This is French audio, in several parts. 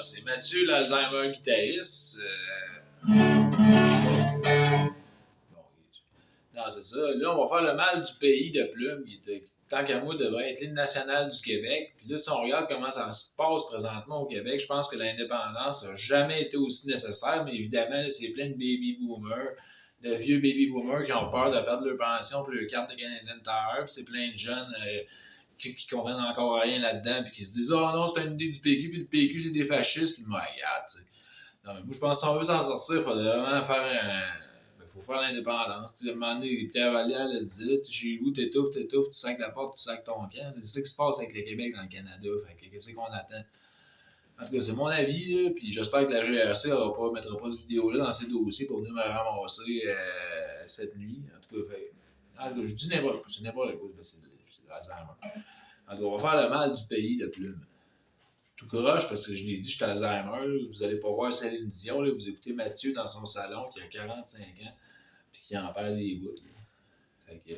c'est Mathieu, l'Alzheimer guitariste. Bon, non, c'est ça. Là, on va faire le mal du pays de Plume, qui, tant qu'à moi, devrait être l'hymne national du Québec. Puis là, si on regarde comment ça se passe présentement au Québec, je pense que l'indépendance n'a jamais été aussi nécessaire, mais évidemment, là, c'est plein de baby boomers, de vieux baby boomers qui ont peur de perdre leur pension pour leur carte de Canadien de Terre, puis c'est plein de jeunes qui comprennent encore rien là-dedans, puis qui se disent « Oh non, c'est une idée du PQ, puis le PQ, c'est des fascistes, puis moi, regarde, tu sais. » Non, mais moi, je pense que si on veut s'en sortir, il faudrait vraiment faire faut faire l'indépendance. À un moment donné, Pierre Vallière le dit, chez vous, t'étouffes, tu sacs la porte, tu sacs ton camp. C'est ça qui se passe avec le Québec dans le Canada. Fait que qu'est-ce qu'on attend? En tout cas, c'est mon avis, là, puis j'espère que la GRC ne mettra pas cette vidéo-là dans ses dossiers pour venir me ramasser cette nuit. En tout cas, je dis n'importe quoi, c'est n'importe quoi, c'est de l'Alzheimer. En tout cas, on va faire le mal du pays de Plume. Tout croche, parce que je l'ai dit, je suis Alzheimer, là, vous n'allez pas voir Céline Dion, là, vous écoutez Mathieu dans son salon qui a 45 ans, puis qui en perd des bouts. Là. Fait que...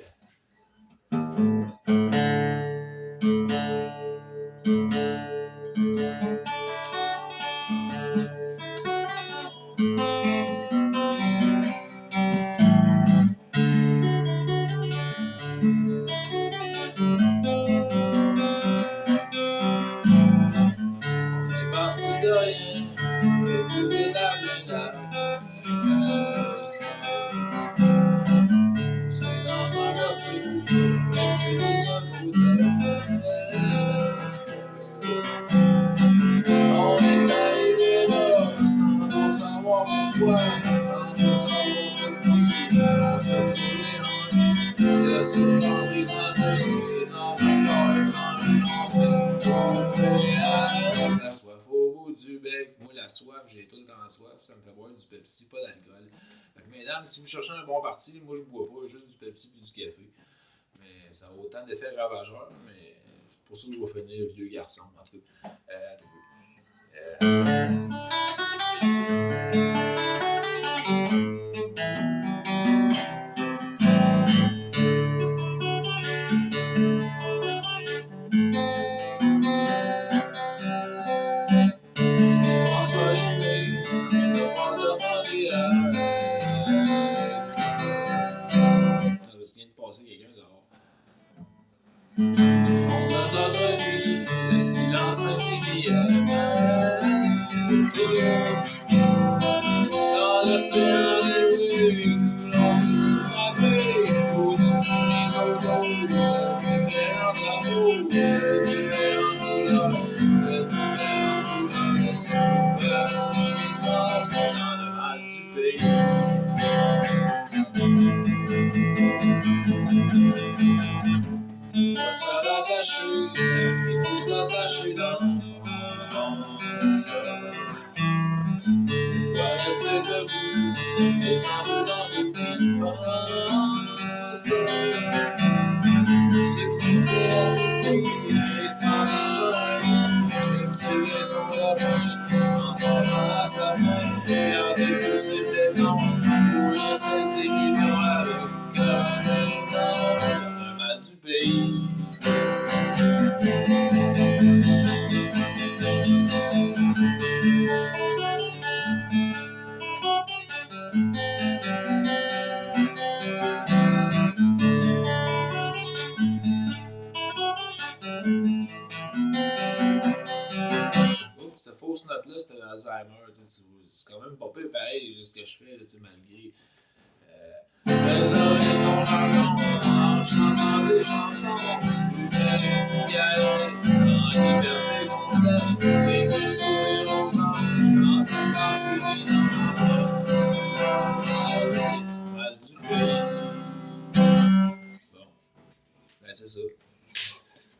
La soif au bout du bec. Moi, la soif, j'ai tout le temps soif. Ça me fait boire du Pepsi, pas d'alcool. Fait que, mesdames, si vous cherchez un bon parti, moi, je bois pas juste du Pepsi et du café. Mais ça a autant d'effets ravageurs, mais c'est pour ça que je vais finir vieux garçon. En tout cas, parce qu'il vient de passer quelqu'un dehors. Au fond de notre vie, le silence infini dans l'océan des bruits, l'on se rappelle aux défis autour, différents drapeaux, différentes couleurs, de super dans le mal du pays. On va se rattacher à ce qui nous attache dans l'enfance. On va rester debout, les enfants dans nos qui pensent. Subsister à tout et sans danger, tuer son lapin, en s'en à sa fin, garder tous ses démons, mourir ses illusions avec le mal du pays. Cette fausse note-là, c'était l'Alzheimer. C'est quand même pas peu pareil ce que je fais, là, malgré. Les oreilles sont en en chantant des chansons, fumer une cigarette, en liberté complète, et puis sourire aux anges, dans cette pensée vidange, c'est mal du pays. Bon, ben c'est ça.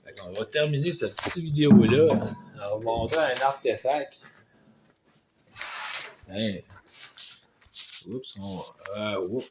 Fait qu'on va terminer cette petite vidéo-là en vous montrant un artefact. Hein. Oups, oups.